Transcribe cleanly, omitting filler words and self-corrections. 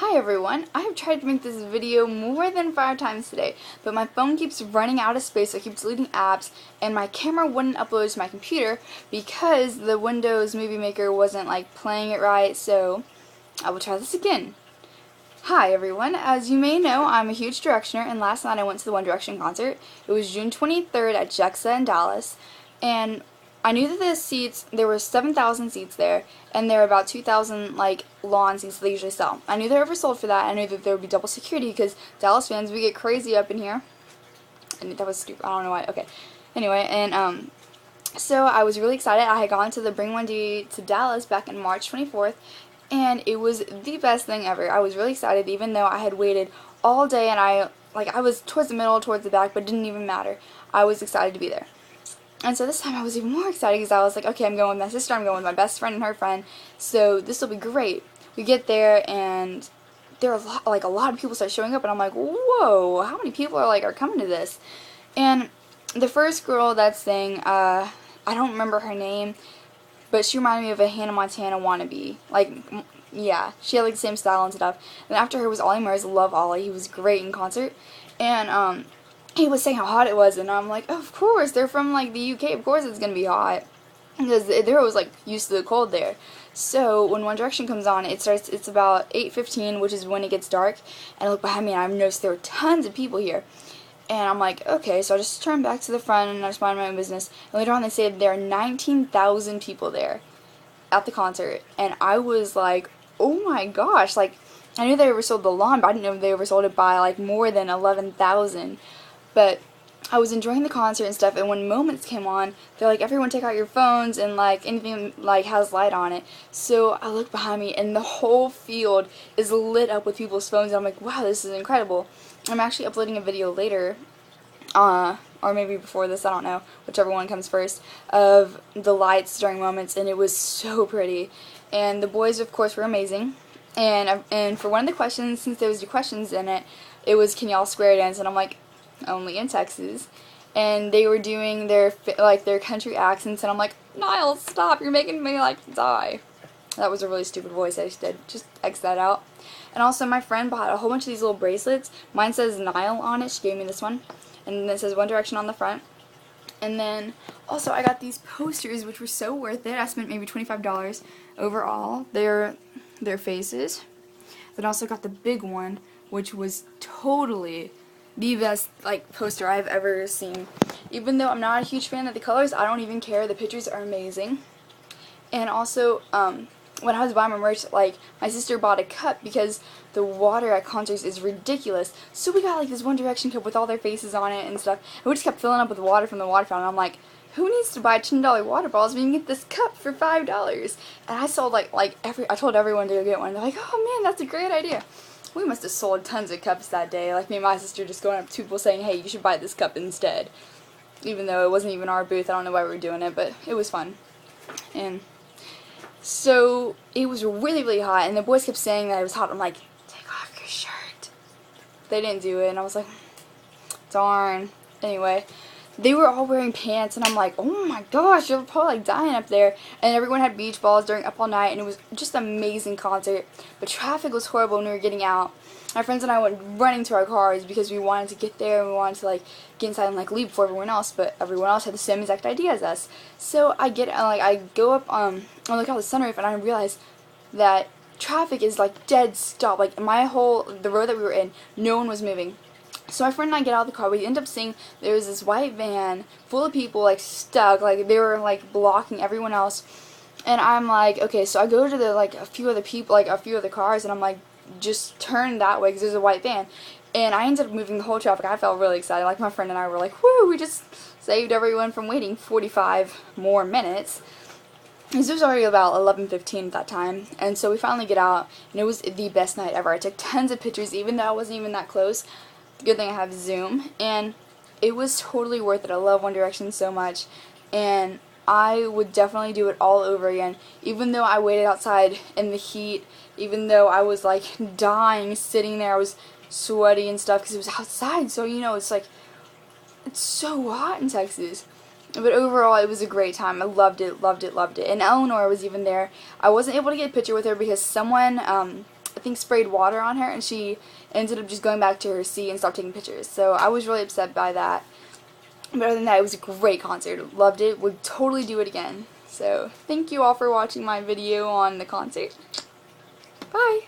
Hi everyone, I have tried to make this video more than 5 times today, but my phone keeps running out of space, so it keeps deleting apps, and my camera wouldn't upload to my computer because the Windows Movie Maker wasn't playing it right, so I will try this again. Hi everyone, as you may know, I'm a huge Directioner, and last night I went to the One Direction concert. It was June 23rd at JEXA in Dallas, and I knew that the seats, there were 7,000 seats there, and there were about 2,000 lawn seats that they usually sell. I knew they were oversold for that. I knew that there would be double security because Dallas fans, we get crazy up in here. And that was stupid. I don't know why. Okay. Anyway, and so I was really excited. I had gone to the Bring One D to Dallas back in March 24th, and it was the best thing ever. I was really excited, even though I had waited all day, and I was towards the middle, towards the back, but it didn't even matter. I was excited to be there. And so this time I was even more excited because I was like, okay, I'm going with my sister, I'm going with my best friend and her friend, so this will be great. We get there and there are a lot of people start showing up, and I'm like, whoa, how many people are coming to this? And the first girl that sang, I don't remember her name, but she reminded me of a Hannah Montana wannabe. Yeah, she had the same style and stuff. And after her was Ollie Murs. Love Ollie. He was great in concert. And he was saying how hot it was, and I'm like, of course, they're from the UK, of course it's gonna be hot, because they're always used to the cold there. So when One Direction comes on, it's about 8:15, which is when it gets dark, and I look behind me and I've noticed there were tons of people here. And I'm like, okay, so I just turned back to the front and I just mind my own business. And later on they said there are 19,000 people there at the concert, and I was like, oh my gosh, I knew they oversold the lawn, but I didn't know they oversold it by more than 11,000. But I was enjoying the concert and stuff, and when Moments came on, they're like, everyone take out your phones and anything has light on it. So I look behind me and the whole field is lit up with people's phones, and I'm like, wow, this is incredible. I'm actually uploading a video later, or maybe before this, I don't know, whichever one comes first, of the lights during Moments, and it was so pretty. And the boys, of course, were amazing. And for one of the questions, since there was the questions in it, it was, can y'all square dance? And I'm like, only in Texas. And they were doing their country accents, and I'm like, Niles, stop, you're making me die. That was a really stupid voice I just did. Just X that out. And also my friend bought a whole bunch of these little bracelets. Mine says Nile on it. She gave me this one. And it says One Direction on the front. And then also I got these posters, which were so worth it. I spent maybe $25 overall. Their faces. Then also got the big one, which was totally the best poster I've ever seen. Even though I'm not a huge fan of the colors, I don't even care. The pictures are amazing. And also, when I was buying my merch, my sister bought a cup because the water at concerts is ridiculous. So we got this One Direction cup with all their faces on it and stuff. And we just kept filling up with water from the water fountain. I'm like, who needs to buy $10 water bottles when you can get this cup for $5? And I sold I told everyone to go get one. They're like, oh man, that's a great idea. We must have sold tons of cups that day. Me and my sister just going up to people saying, hey, you should buy this cup instead. Even though it wasn't even our booth. I don't know why we were doing it, but it was fun. And so it was really, really hot, and the boys kept saying that it was hot. I'm like, take off your shirt. They didn't do it, and I was like, darn. Anyway, they were all wearing pants, and I'm like, oh my gosh, you're probably dying up there. And everyone had beach balls during Up All Night, and it was just an amazing concert. But traffic was horrible when we were getting out. My friends and I went running to our cars because we wanted to get there, and we wanted to get inside and leave before everyone else. But everyone else had the same exact idea as us. So I go up I look out the sunroof, and I realize that traffic is dead stop. The road that we were in, no one was moving. So my friend and I get out of the car. We end up seeing there was this white van full of people stuck, they were blocking everyone else. And I'm like, okay, so I go to a few other people, a few other cars, and I'm like, just turn that way because there's a white van. And I ended up moving the whole traffic. I felt really excited. My friend and I were like, whoo, we just saved everyone from waiting 45 more minutes. It was already about 11:15 at that time, and so we finally get out, and it was the best night ever. I took tons of pictures, even though I wasn't even that close. Good thing I have Zoom, and it was totally worth it. I love One Direction so much, and I would definitely do it all over again. Even though I waited outside in the heat, even though I was dying sitting there, I was sweaty and stuff because it was outside, so it's so hot in Texas. But overall, it was a great time. I loved it, loved it, loved it. And Eleanor was even there. I wasn't able to get a picture with her because someone think, sprayed water on her, and she ended up just going back to her seat and stopped taking pictures. So I was really upset by that. But other than that, it was a great concert. Loved it. Would totally do it again. So thank you all for watching my video on the concert. Bye!